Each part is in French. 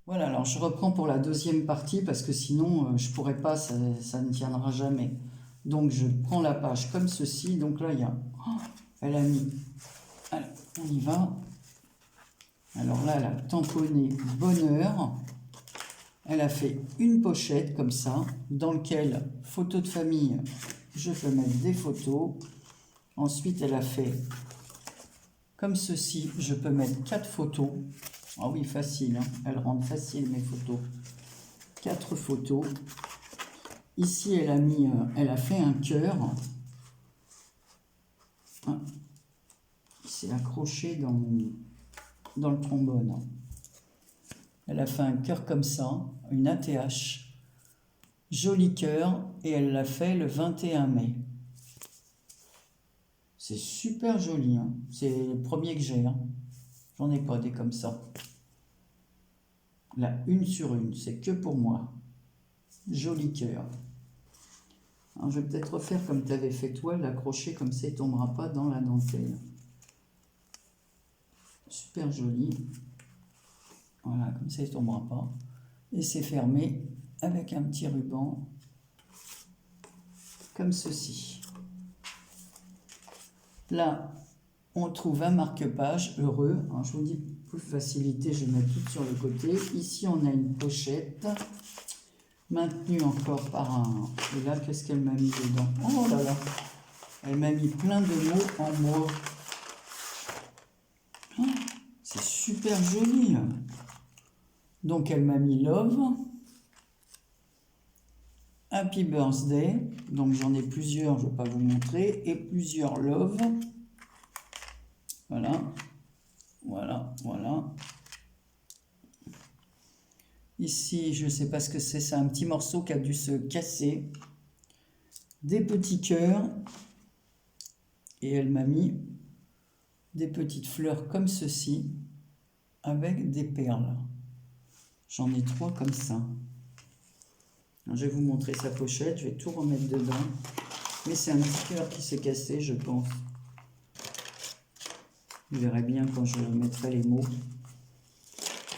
Voilà, alors je reprends pour la deuxième partie parce que sinon je pourrais pas, ça ne tiendra jamais. Donc je prends la page comme ceci. Donc là, il y a, elle a mis, allez, on y va. Alors là, elle a tamponné bonheur. Elle a fait une pochette comme ça, dans laquelle, photo de famille, je peux mettre des photos. Ensuite, elle a fait comme ceci, je peux mettre 4 photos. Ah oui, facile, hein. Elles rendent facile mes photos. 4 photos. Ici, elle a fait un cœur. Ah, c'est accroché dans le trombone. Elle a fait un cœur comme ça, une ATH. Joli cœur, et elle l'a fait le 21 mai. C'est super joli, hein. C'est le premier que j'ai, hein. J'en ai pas des comme ça. Là, une sur une, c'est que pour moi. Joli cœur. Alors, je vais peut-être refaire comme tu avais fait toi, l'accrocher comme ça, il ne tombera pas dans la dentelle. Super joli. Voilà, comme ça, il ne tombera pas. Et c'est fermé avec un petit ruban, comme ceci. Là, on trouve un marque-page heureux. Alors, je vous dis, pour faciliter, je vais mettre tout sur le côté. Ici, on a une pochette, maintenue encore par un... Et là, qu'est-ce qu'elle m'a mis dedans? Oh là là! Elle m'a mis plein de mots en bois. Oh, c'est super joli. Donc, elle m'a mis love. Happy birthday. Donc, j'en ai plusieurs, je ne vais pas vous montrer. Et plusieurs love. Voilà. Voilà, voilà. Ici, je ne sais pas ce que c'est un petit morceau qui a dû se casser. Des petits cœurs. Et elle m'a mis des petites fleurs comme ceci, avec des perles. J'en ai 3 comme ça. Alors, je vais vous montrer sa pochette, je vais tout remettre dedans. Mais c'est un petit cœur qui s'est cassé, je pense. Vous verrez bien quand je mettrai les mots.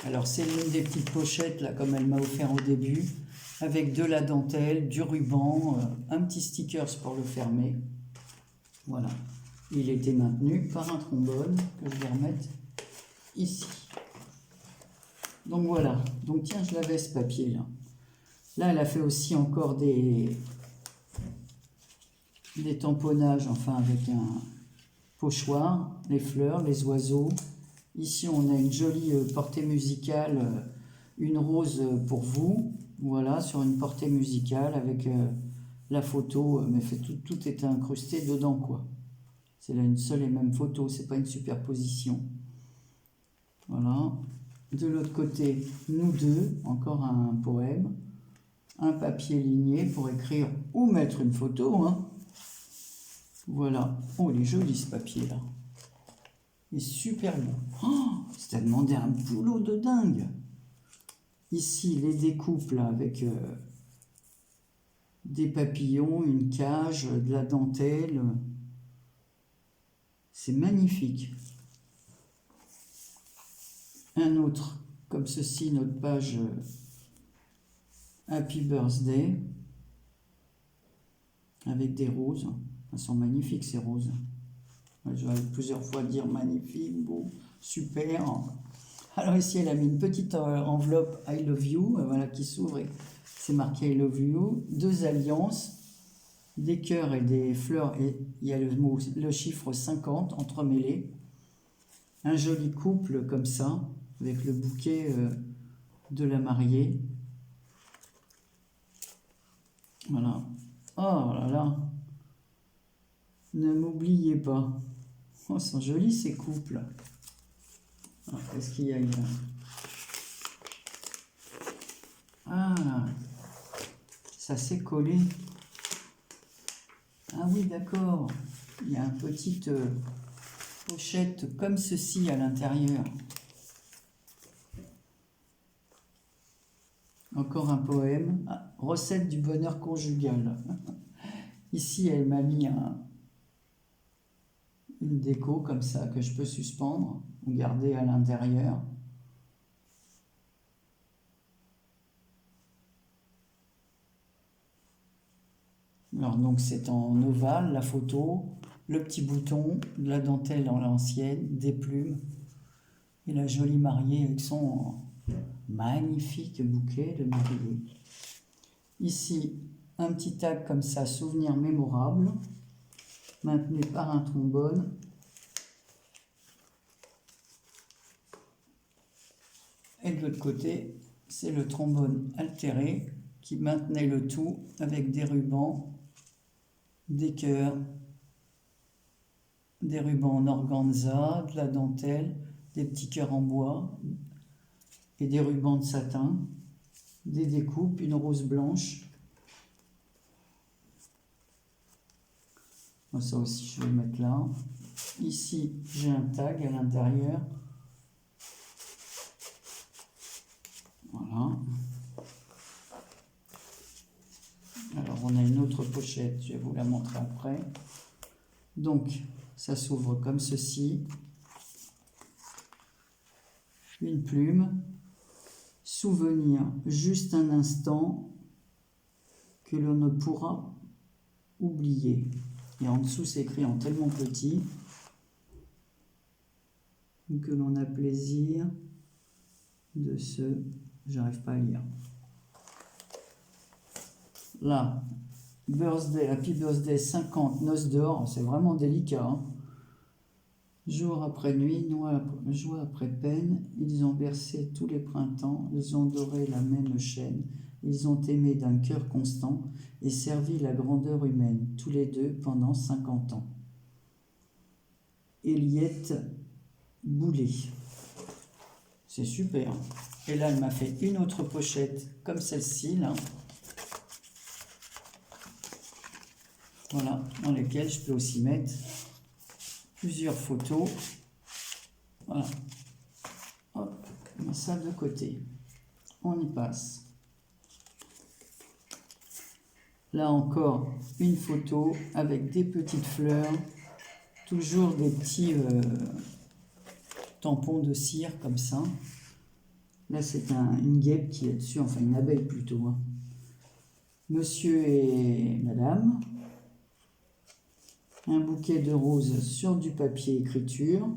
Alors, c'est une des petites pochettes, là, comme elle m'a offert au début, avec de la dentelle, du ruban, un petit stickers pour le fermer. Voilà. Il était maintenu par un trombone que je vais remettre ici. Donc voilà. Donc tiens, je l'avais ce papier là. Là, elle a fait aussi encore des tamponnages, enfin avec un pochoir, les fleurs, les oiseaux. Ici, on a une jolie portée musicale, une rose pour vous. Voilà, sur une portée musicale avec la photo, mais tout était incrusté dedans, quoi. C'est là une seule et même photo, c'est pas une superposition. Voilà. De l'autre côté, nous deux, encore un poème, un papier ligné pour écrire ou mettre une photo, hein. Voilà. Oh, il est joli ce papier-là. Il est super beau. Oh, c'est demandé un boulot de dingue. Ici, les découpes là, avec des papillons, une cage, de la dentelle. C'est magnifique. Un autre, comme ceci, notre page Happy Birthday, avec des roses. Elles sont magnifiques ces roses. Je vais plusieurs fois dire magnifique, beau, super. Alors ici, elle a mis une petite enveloppe I love you, voilà, qui s'ouvre et c'est marqué I love you. 2 alliances, des cœurs et des fleurs, et il y a le chiffre 50 entremêlé. Un joli couple comme ça, avec le bouquet de la mariée. Voilà. Oh là là. Ne m'oubliez pas. Oh, ils sont jolis ces couples. Qu'est-ce qu'il y a là? Ah, ça s'est collé. Ah oui, d'accord. Il y a une petite pochette comme ceci à l'intérieur. Encore un poème. Ah, recette du bonheur conjugal. Ici, elle m'a mis une déco comme ça que je peux suspendre ou garder à l'intérieur. Alors donc c'est en ovale, la photo, le petit bouton, de la dentelle en l'ancienne, des plumes, et la jolie mariée avec son magnifique bouquet de mariée. Ici, un petit tag comme ça, souvenir mémorable, maintenu par un trombone. Et de l'autre côté, c'est le trombone altéré qui maintenait le tout avec des rubans, des cœurs, des rubans en organza, de la dentelle, des petits cœurs en bois et des rubans de satin, des découpes, une rose blanche. Ça aussi, je vais le mettre là. Ici, j'ai un tag à l'intérieur. Voilà. Alors, on a une autre pochette, je vais vous la montrer après. Donc, ça s'ouvre comme ceci. Une plume. Souvenir, juste un instant que l'on ne pourra oublier. Et en dessous, c'est écrit en tellement petit que l'on a plaisir de se... J'arrive pas à lire. Là, birthday, happy birthday 50, noces d'or, c'est vraiment délicat. Hein. Jour après nuit, joie après peine, ils ont bercé tous les printemps, ils ont doré la même chaîne, ils ont aimé d'un cœur constant et servi la grandeur humaine, tous les deux pendant 50 ans. Eliette Boulet. C'est super. Et là, elle m'a fait une autre pochette comme celle-ci, là. Voilà, dans lesquelles je peux aussi mettre plusieurs photos. Voilà. Hop, on met ça de côté. On y passe. Là encore, une photo avec des petites fleurs. Toujours des petits tampons de cire comme ça. Là, c'est une guêpe qui est dessus, enfin une abeille plutôt. Hein. Monsieur et madame. Un bouquet de roses sur du papier écriture.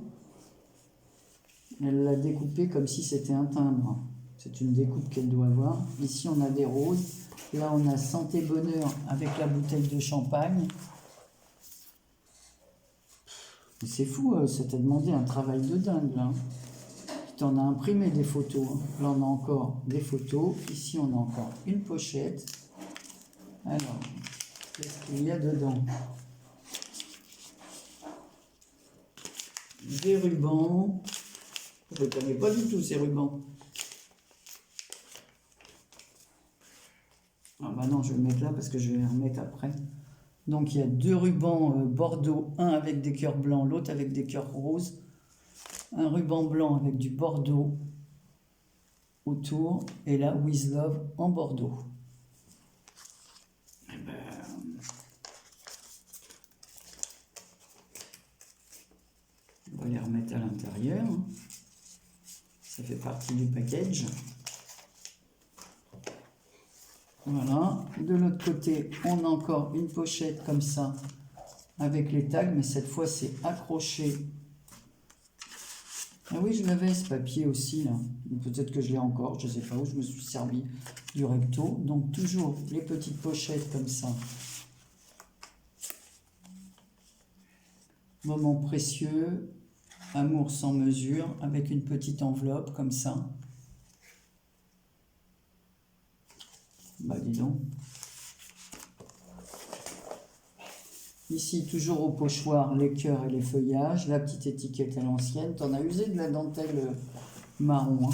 Elle l'a découpé comme si c'était un timbre. C'est une découpe qu'elle doit avoir. Ici, on a des roses. Là, on a santé bonheur avec la bouteille de champagne. C'est fou, ça t'a demandé un travail de dingue, là. Tu en as imprimé des photos. Là, on a encore des photos. Ici, on a encore une pochette. Alors, qu'est-ce qu'il y a dedans ? Des rubans. Je ne connais pas du tout ces rubans. Ah bah non, je vais le mettre là parce que je vais les remettre après. Donc il y a deux rubans bordeaux, un avec des cœurs blancs, l'autre avec des cœurs roses. Un ruban blanc avec du bordeaux autour. Et là, With Love en bordeaux. Et ben... on va les remettre à l'intérieur. Ça fait partie du package. Voilà. De l'autre côté, on a encore une pochette comme ça avec les tags, mais cette fois c'est accroché. Ah oui, je l'avais ce papier aussi là. Peut-être que je l'ai encore, je ne sais pas où je me suis servi du recto. Donc toujours les petites pochettes comme ça. Moment précieux, amour sans mesure, avec une petite enveloppe comme ça. Bah dis donc. Ici, toujours au pochoir, les cœurs et les feuillages. La petite étiquette à l'ancienne. T'en as usé de la dentelle marron. Hein.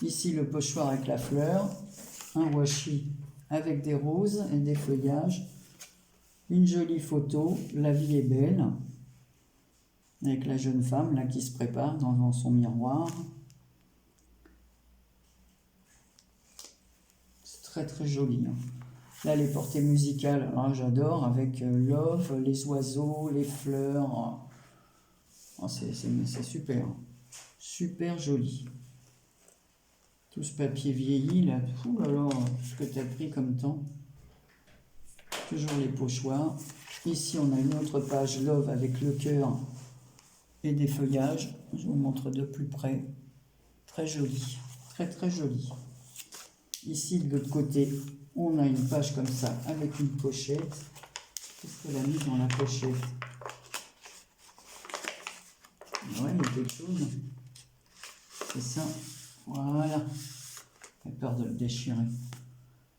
Ici, le pochoir avec la fleur. Un washi avec des roses et des feuillages. Une jolie photo. La vie est belle. Avec la jeune femme là qui se prépare dans son miroir. C'est très très joli. Hein. Là, les portées musicales, j'adore, avec Love, les oiseaux, les fleurs. Oh, c'est super. Super joli. Tout ce papier vieilli, là. Ouh là là, ce que tu as pris comme temps. Toujours les pochoirs. Ici, on a une autre page Love avec le cœur et des feuillages. Je vous montre de plus près. Très joli. Très, très joli. Ici, de l'autre côté, on a une page comme ça avec une pochette. Qu'est-ce qu'elle a mis dans la pochette? Ouais, il y a quelque chose. C'est ça. Voilà. J'ai peur de le déchirer.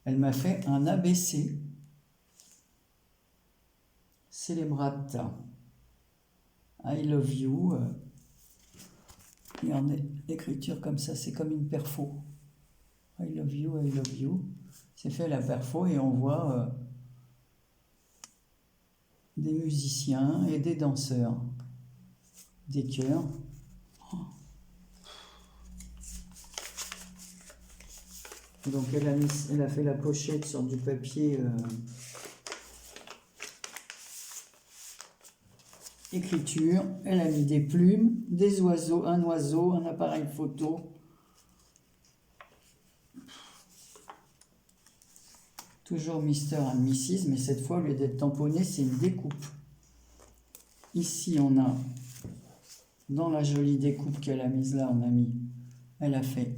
Elle m'a fait un ABC. Celebrate. I love you. Il y en a l'écriture comme ça, c'est comme une perfo. I love you, I love you. C'est fait la perfo et on voit des musiciens et des danseurs. Des cœurs. Donc elle a fait la pochette sur du papier écriture. Elle a mis des plumes, des oiseaux, un appareil photo. Toujours Mr. and Mrs. Mais cette fois, au lieu d'être tamponné, c'est une découpe. Ici, on a, dans la jolie découpe qu'elle a mise là, elle a fait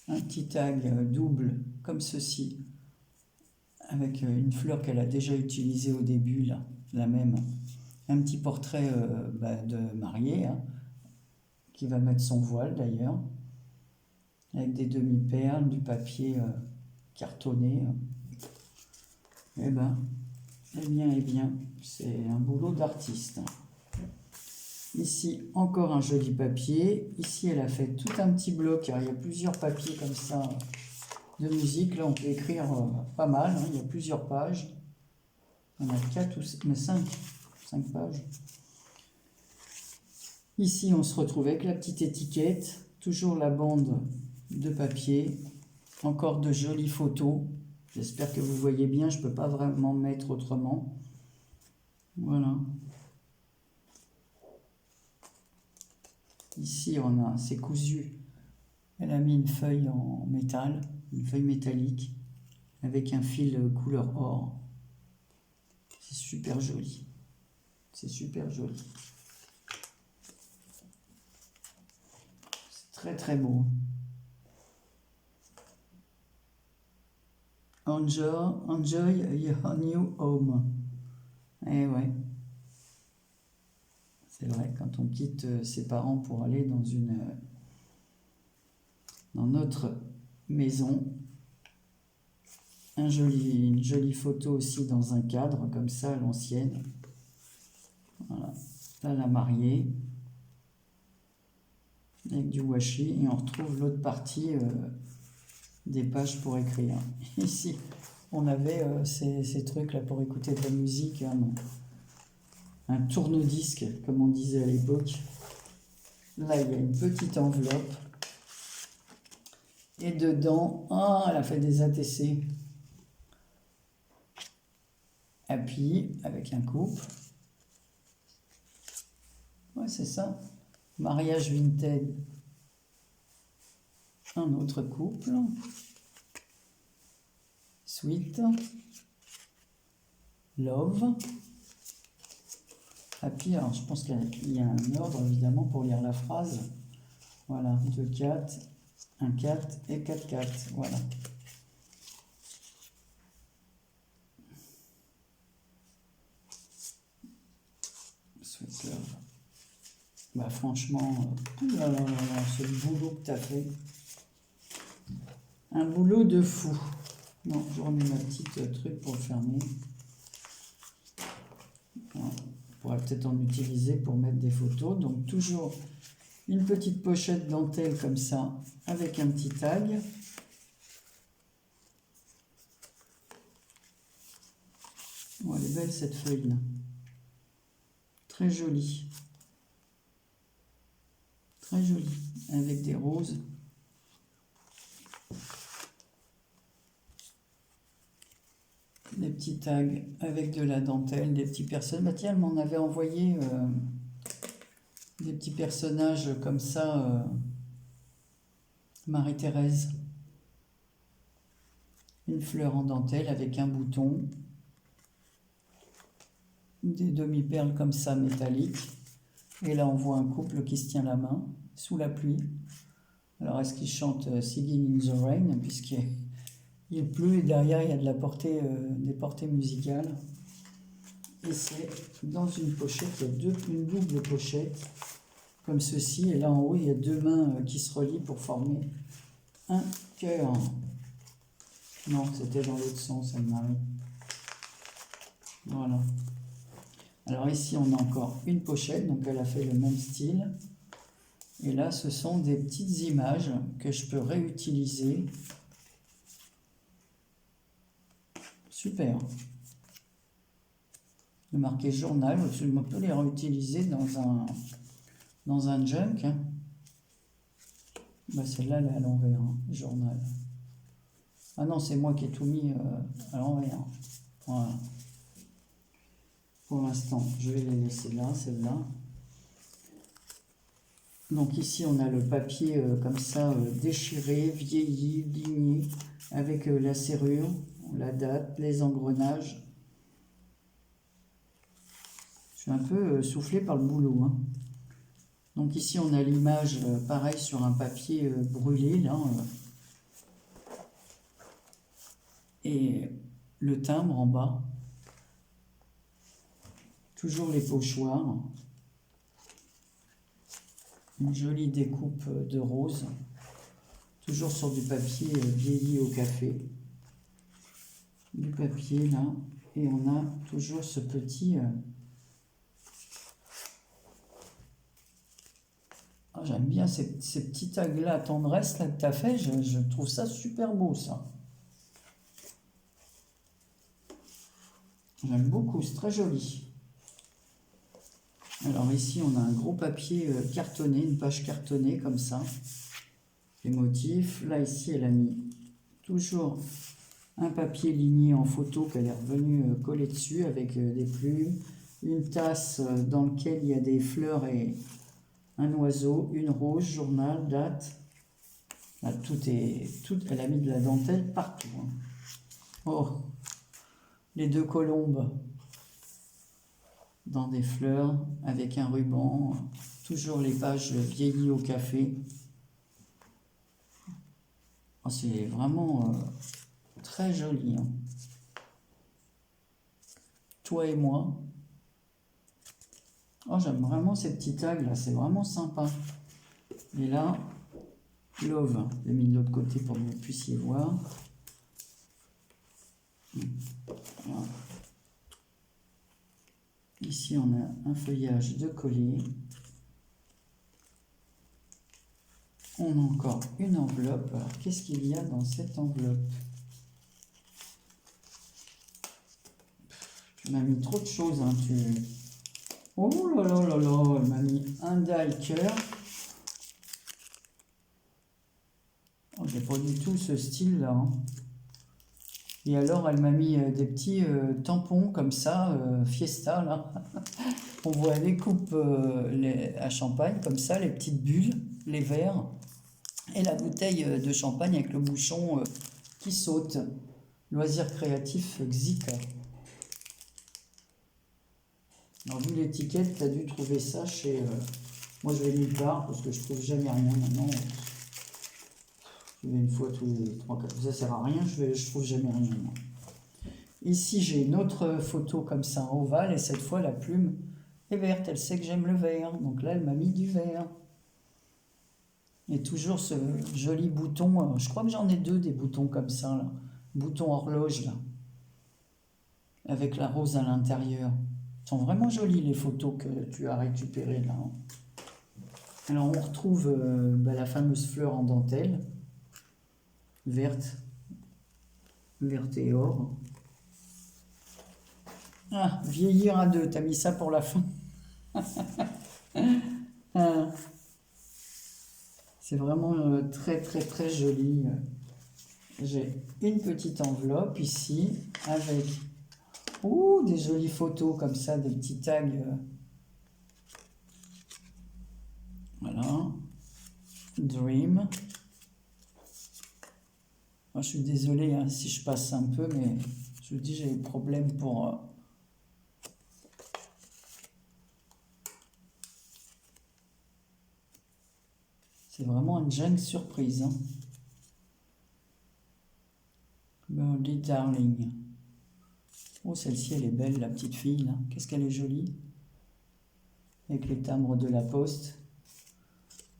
un petit tag double, comme ceci, avec une fleur qu'elle a déjà utilisée au début, là, la même. Un petit portrait de mariée, hein, qui va mettre son voile d'ailleurs, avec des demi-perles, du papier cartonné. Eh bien, c'est un boulot d'artiste. Ici, encore un joli papier. Ici, elle a fait tout un petit bloc. Il y a plusieurs papiers comme ça de musique. Là, on peut écrire pas mal. Hein. Il y a plusieurs pages. On a 4 ou 5 pages. Ici, on se retrouve avec la petite étiquette. Toujours la bande de papier. Encore de jolies photos. J'espère que vous voyez bien. Je ne peux pas vraiment mettre autrement. Voilà. Ici, c'est cousu. Elle a mis une feuille en métal, une feuille métallique, avec un fil couleur or. C'est super joli. C'est super joli. C'est très très beau. Enjoy your new home. Eh ouais. C'est vrai, quand on quitte ses parents pour aller dans notre maison, une jolie photo aussi dans un cadre, comme ça, à l'ancienne. Voilà, là, la mariée, avec du washi, et on retrouve l'autre partie des pages pour écrire. Ici, on avait ces trucs-là pour écouter de la musique, un tourne-disque, comme on disait à l'époque. Là, il y a une petite enveloppe. Et dedans, elle a fait des ATC. Happy, avec un couple. Ouais, c'est ça. Mariage Vinted. Un autre couple. Sweet. Love. Happy, alors je pense qu'il y a un ordre évidemment pour lire la phrase. Voilà, 2, 4, 1, 4 et 4, 4. Voilà. Sweet Love. Bah franchement, ce boulot que tu as fait. Un boulot de fou. Non, je remets ma petite truc pour le fermer. Voilà. On pourra peut-être en utiliser pour mettre des photos. Donc toujours une petite pochette dentelle comme ça, avec un petit tag. Oh, elle est belle cette feuille-là. Très jolie. Très jolie. Avec des roses. Des petits tags avec de la dentelle, des petits personnages. Bah tiens, elle m'en avait envoyé des petits personnages comme ça, Marie-Thérèse. une fleur en dentelle avec un bouton, des demi-perles comme ça métalliques. Et là, on voit un couple qui se tient la main sous la pluie. Alors, est-ce qu'ils chantent Singing in the Rain, puisqu'il pleut et derrière, il y a de la portée, des portées musicales. Et c'est dans une pochette, il y a une double pochette, comme ceci. Et là, en haut, il y a deux mains qui se relient pour former un cœur. Non, c'était dans l'autre sens, Anne-Marie. Voilà. Alors ici, on a encore une pochette, donc elle a fait le même style. Et là, ce sont des petites images que je peux réutiliser. Super. Il est marqué journal, je peux les réutiliser dans un junk. Bah, celle-là, elle est à l'envers, hein, journal. Ah non, c'est moi qui ai tout mis à l'envers. Voilà. Pour l'instant, je vais les laisser là, celle-là. Donc ici, on a le papier comme ça, déchiré, vieilli, ligné, avec la serrure, la date, les engrenages. Je suis un peu soufflé par le boulot, hein. Donc ici, on a l'image, pareil, sur un papier brûlé, là. Et le timbre en bas. Toujours les pochoirs. Une jolie découpe de rose. Toujours sur du papier vieilli au café. Du papier, là. Et on a toujours ce petit... j'aime bien ces petits tags-là, tendresse là, que tu as fait. Je trouve ça super beau, ça. J'aime beaucoup, c'est très joli. Alors ici, on a un gros papier cartonné, une page cartonnée comme ça. Les motifs. Là, ici, elle a mis toujours un papier ligné en photo qu'elle est revenue coller dessus avec des plumes. Une tasse dans laquelle il y a des fleurs et un oiseau, une rose, journal, date. Là, elle a mis de la dentelle partout, hein. Oh, les deux colombes dans des fleurs avec un ruban, toujours les pages vieillies au café. Oh, c'est vraiment très joli, hein. Toi et moi. Oh, j'aime vraiment ces petits tags là, c'est vraiment sympa. Et là, Love, j'ai mis de l'autre côté pour que vous puissiez voir. Voilà. Ici, on a un feuillage de collier. On a encore une enveloppe. Alors, qu'est-ce qu'il y a dans cette enveloppe? Tu m'as mis trop de choses, hein, Oh là là là là, elle m'a mis un die cœur. Oh, j'ai pas du tout ce style-là, hein. Et alors, elle m'a mis des petits tampons comme ça, Fiesta, là. On voit les coupes à champagne, comme ça, les petites bulles, les verres. Et la bouteille de champagne avec le bouchon qui saute. Loisir créatif Xika. Alors, vu l'étiquette, tu as dû trouver ça chez... moi, je vais nulle part parce que je trouve jamais rien maintenant. Je vais une fois tous les 3-4... Ça sert à rien, je trouve jamais rien. Non. Ici, j'ai une autre photo comme ça en ovale et cette fois, la plume est verte. Elle sait que j'aime le vert. Donc là, elle m'a mis du vert. Et toujours ce joli bouton. Je crois que j'en ai deux des boutons comme ça, là. Bouton horloge, là. Avec la rose à l'intérieur. Ils sont vraiment jolies les photos que tu as récupérées là. Alors on retrouve la fameuse fleur en dentelle. Verte. Verte et or. Ah, vieillir à deux. T'as mis ça pour la fin. Ah. C'est vraiment très très très joli. J'ai une petite enveloppe ici avec des jolies photos comme ça, des petits tags. Voilà. Dream. Moi, je suis désolé hein, si je passe un peu, mais je vous dis, j'ai des problèmes pour... C'est vraiment une jeune surprise. Hein. Birdie Darling. Oh, celle-ci, elle est belle, la petite fille, là. Qu'est-ce qu'elle est jolie. Avec les timbres de la poste.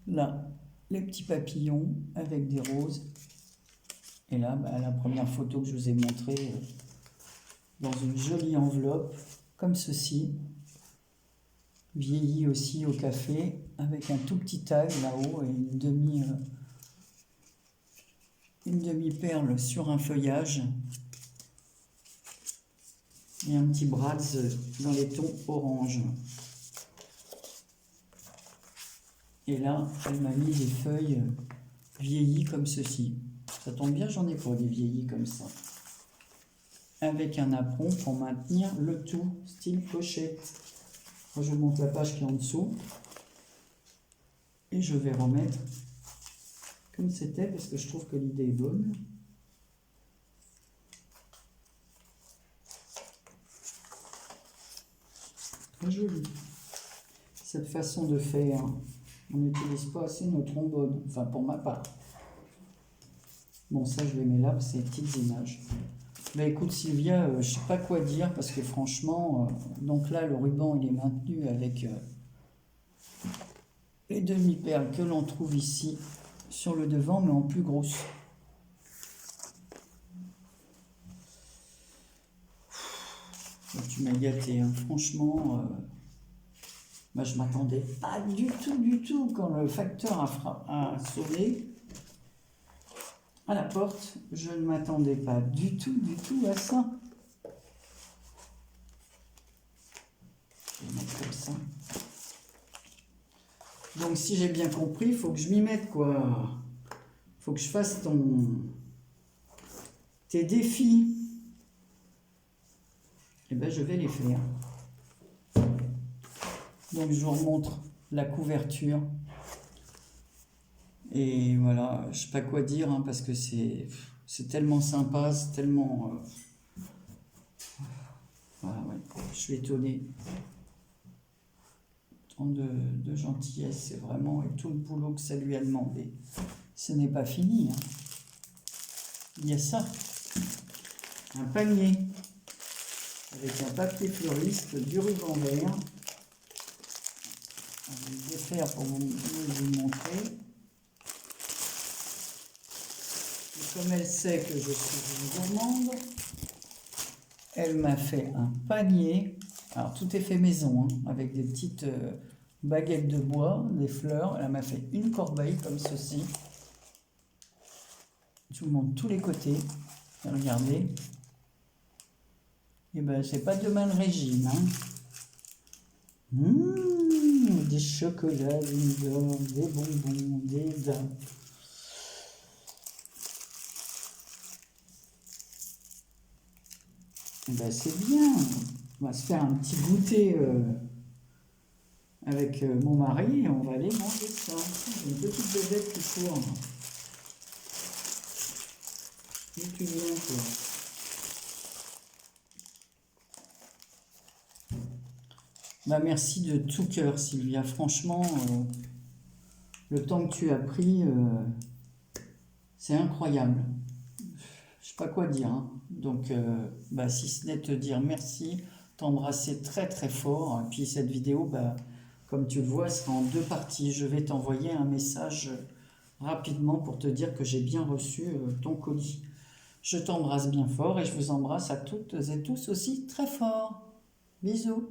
Là, les petits papillons avec des roses. Et là, bah, la première photo que je vous ai montrée, dans une jolie enveloppe, comme ceci. Vieilli aussi au café, avec un tout petit tag là-haut et une demi-perle sur un feuillage. Et un petit Bratz dans les tons orange. Et là, elle m'a mis des feuilles vieillies comme ceci. Ça tombe bien, j'en ai pas des vieillies comme ça. Avec un apron pour maintenir le tout, style pochette. Moi, je vous montre la page qui est en dessous. Et je vais remettre comme c'était, parce que je trouve que l'idée est bonne. Très joli. Cette façon de faire, on n'utilise pas assez nos trombones, enfin pour ma part. Bon, ça je les mets là, parce que c'est des petites images. Bah écoute Sylvia, je sais pas quoi dire, parce que franchement, donc là le ruban il est maintenu avec les demi-perles que l'on trouve ici sur le devant, mais en plus grosse. Tu m'as gâté, hein. Franchement, bah, je m'attendais pas du tout, quand le facteur a sonné à la porte, je ne m'attendais pas du tout à ça. Je vais mettre comme ça. Donc si j'ai bien compris, il faut que je m'y mette quoi. Il faut que je fasse tes défis. Et ben je vais les faire. Donc je vous remontre la couverture. Et voilà, je sais pas quoi dire hein, parce que c'est tellement sympa, c'est tellement... Voilà, ouais, je suis étonné. Tant de gentillesse, c'est vraiment... Et tout le boulot que ça lui a demandé. Ce n'est pas fini. Hein. Il y a ça. Un panier. Avec un papier fleuriste, du ruban vert. Je vais le défaire pour vous montrer. Et comme elle sait que je suis une gourmande, elle m'a fait un panier. Alors tout est fait maison, hein, avec des petites baguettes de bois, des fleurs. Elle m'a fait une corbeille comme ceci. Je vous montre tous les côtés. Regardez. Et ben c'est pas demain le régime. Hein. Des chocolats, des bonbons, des dames. Ben c'est bien. On va se faire un petit goûter avec mon mari et on va aller manger ça. J'ai une petite bébête qui court. Et tu viens toi. Bah merci de tout cœur Sylvia, franchement, le temps que tu as pris, c'est incroyable. Je sais pas quoi dire, hein. Donc bah, si ce n'est te dire merci, t'embrasser très très fort, et puis cette vidéo, bah, comme tu le vois, sera en 2 parties. Je vais t'envoyer un message rapidement pour te dire que j'ai bien reçu ton colis. Je t'embrasse bien fort et je vous embrasse à toutes et tous aussi très fort. Bisous.